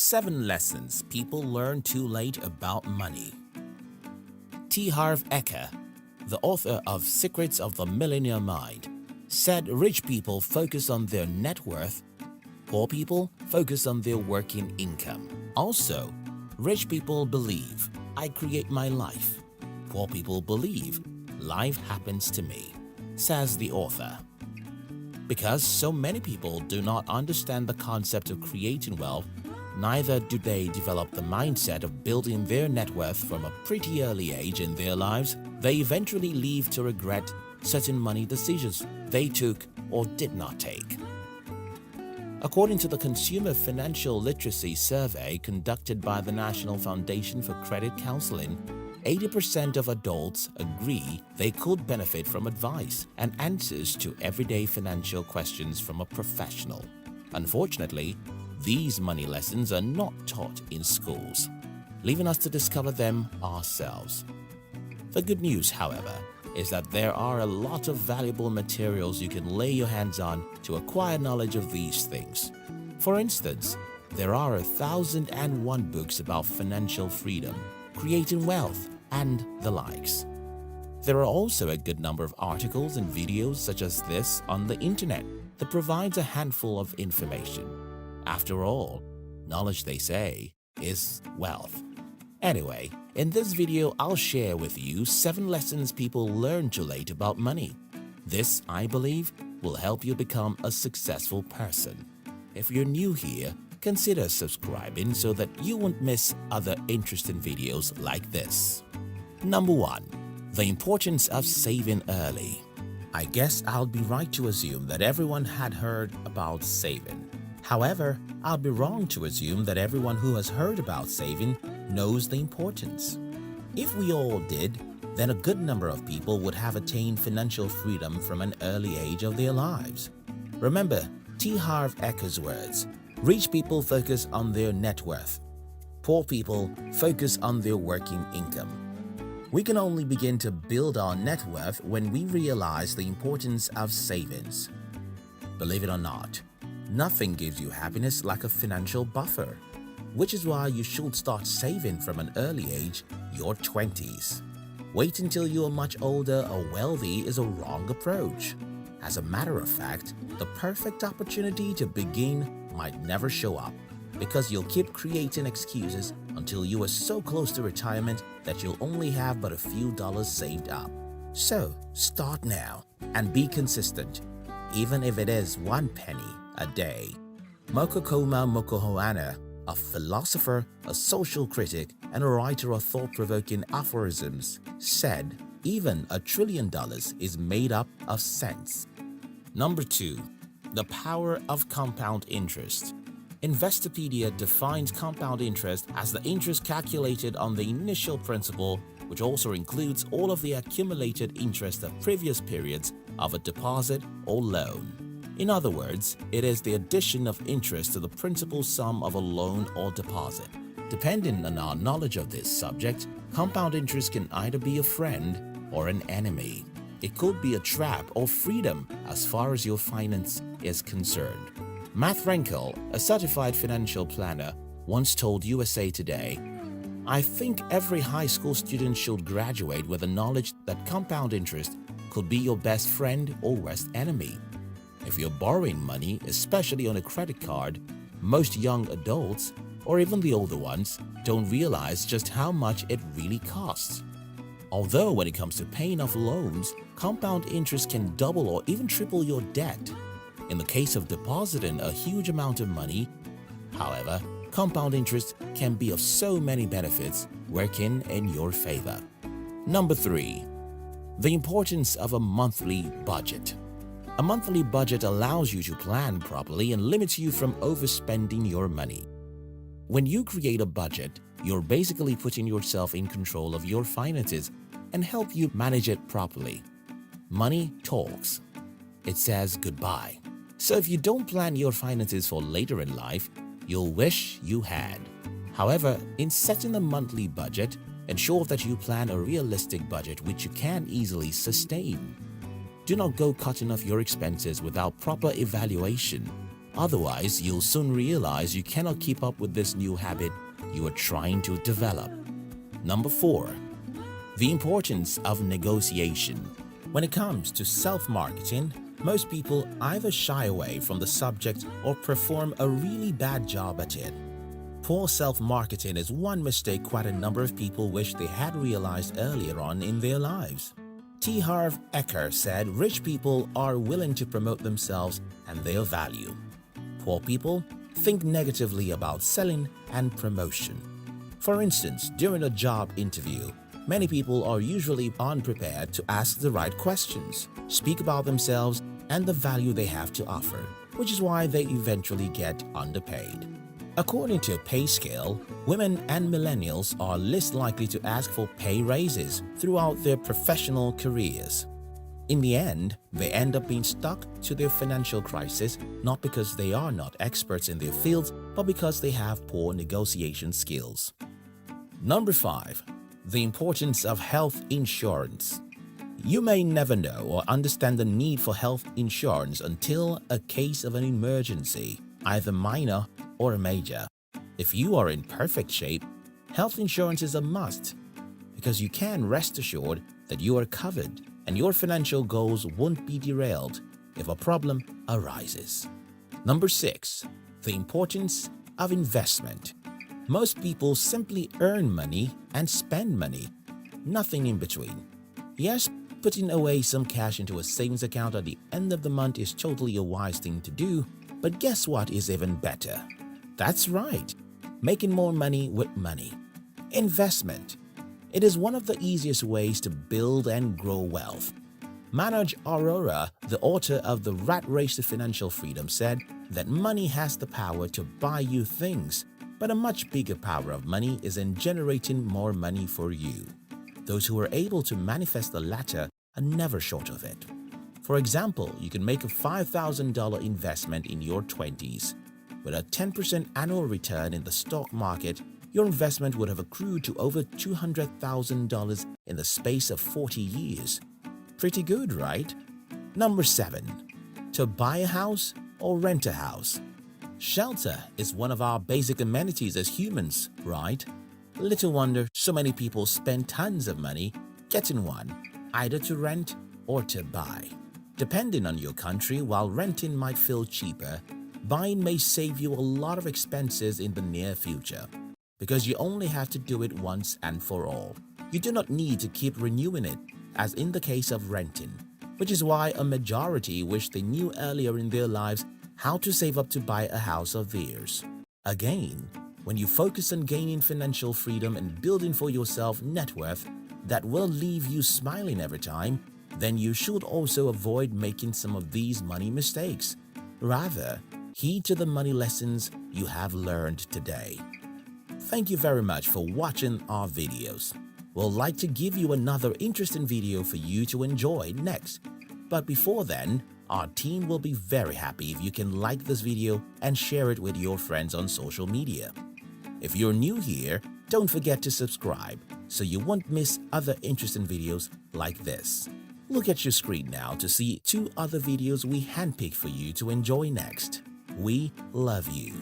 7 Lessons People Learn Too Late About Money. T. Harv Eker, the author of Secrets of the Millionaire Mind, said rich people focus on their net worth, poor people focus on their working income. Also, rich people believe, I create my life. Poor people believe, life happens to me, says the author. Because so many people do not understand the concept of creating wealth, neither do they develop the mindset of building their net worth from a pretty early age in their lives, they eventually leave to regret certain money decisions they took or did not take. According to the Consumer Financial Literacy Survey conducted by the National Foundation for Credit Counseling, 80% of adults agree they could benefit from advice and answers to everyday financial questions from a professional. Unfortunately, these money lessons are not taught in schools, leaving us to discover them ourselves. The good news, however, is that there are a lot of valuable materials you can lay your hands on to acquire knowledge of these things. For instance, there are 1,001 books about financial freedom, creating wealth, and the likes. There are also a good number of articles and videos such as this on the internet that provides a handful of information. After all, knowledge, they say, is wealth. Anyway, in this video, I'll share with you 7 lessons people learn too late about money. This, I believe, will help you become a successful person. If you're new here, consider subscribing so that you won't miss other interesting videos like this. Number 1. The importance of saving early. I guess I'll be right to assume that everyone had heard about saving. However, I'll be wrong to assume that everyone who has heard about saving knows the importance. If we all did, then a good number of people would have attained financial freedom from an early age of their lives. Remember T. Harv Eker's words, rich people focus on their net worth. Poor people focus on their working income. We can only begin to build our net worth when we realize the importance of savings. Believe it or not, nothing gives you happiness like a financial buffer, which is why you should start saving from an early age, your 20s. Wait until you are much older or wealthy is a wrong approach. As a matter of fact, the perfect opportunity to begin might never show up because you'll keep creating excuses until you are so close to retirement that you'll only have but a few dollars saved up. So, start now and be consistent, even if it is 1 penny a day. Mokokoma Mokohoana, a philosopher, a social critic, and a writer of thought-provoking aphorisms, said, even $1 trillion is made up of cents. Number 2. The power of compound interest. Investopedia defines compound interest as the interest calculated on the initial principal, which also includes all of the accumulated interest of previous periods of a deposit or loan. In other words, it is the addition of interest to the principal sum of a loan or deposit. Depending on our knowledge of this subject, compound interest can either be a friend or an enemy. It could be a trap or freedom as far as your finance is concerned. Matt Frankel, a certified financial planner, once told USA Today, I think every high school student should graduate with the knowledge that compound interest could be your best friend or worst enemy. If you're borrowing money, especially on a credit card, most young adults, or even the older ones, don't realize just how much it really costs. Although when it comes to paying off loans, compound interest can double or even triple your debt. In the case of depositing a huge amount of money, however, compound interest can be of so many benefits working in your favor. Number 3. The importance of a monthly budget. A monthly budget allows you to plan properly and limits you from overspending your money. When you create a budget, you're basically putting yourself in control of your finances and help you manage it properly. Money talks. It says goodbye. So if you don't plan your finances for later in life, you'll wish you had. However, in setting a monthly budget, ensure that you plan a realistic budget which you can easily sustain. Do not go cutting off your expenses without proper evaluation. Otherwise, you'll soon realize you cannot keep up with this new habit you are trying to develop. Number 4. The importance of negotiation. When it comes to self-marketing, most people either shy away from the subject or perform a really bad job at it. Poor self-marketing is one mistake quite a number of people wish they had realized earlier on in their lives. T. Harv Eker said rich people are willing to promote themselves and their value. Poor people think negatively about selling and promotion. For instance, during a job interview, many people are usually unprepared to ask the right questions, speak about themselves and the value they have to offer, which is why they eventually get underpaid. According to a pay scale, women and millennials are less likely to ask for pay raises throughout their professional careers. In the end, they end up being stuck to their financial crisis not because they are not experts in their fields, but because they have poor negotiation skills. Number 5. The importance of health insurance. You may never know or understand the need for health insurance until a case of an emergency, either minor or major. If you are in perfect shape, health insurance is a must because you can rest assured that you are covered and your financial goals won't be derailed if a problem arises. Number 6. The importance of investment. Most people simply earn money and spend money, nothing in between. Yes, putting away some cash into a savings account at the end of the month is totally a wise thing to do, but guess what is even better? That's right, making more money with money. Investment. It is one of the easiest ways to build and grow wealth. Manoj Arora, the author of The Rat Race to Financial Freedom, said that money has the power to buy you things, but a much bigger power of money is in generating more money for you. Those who are able to manifest the latter are never short of it. For example, you can make a $5,000 investment in your 20s. With a 10% annual return in the stock market, your investment would have accrued to over $200,000 in the space of 40 years. Pretty good, right? Number 7. To buy a house or rent a house. Shelter is one of our basic amenities as humans, right? Little wonder so many people spend tons of money getting one, either to rent or to buy. Depending on your country, while renting might feel cheaper, buying may save you a lot of expenses in the near future because you only have to do it once and for all. You do not need to keep renewing it, as in the case of renting, which is why a majority wish they knew earlier in their lives how to save up to buy a house of theirs. Again, when you focus on gaining financial freedom and building for yourself net worth that will leave you smiling every time, then you should also avoid making some of these money mistakes. Rather, heed to the money lessons you have learned today. Thank you very much for watching our videos. We'll like to give you another interesting video for you to enjoy next. But before then, our team will be very happy if you can like this video and share it with your friends on social media. If you're new here, don't forget to subscribe so you won't miss other interesting videos like this. Look at your screen now to see 2 other videos we handpicked for you to enjoy next. We love you.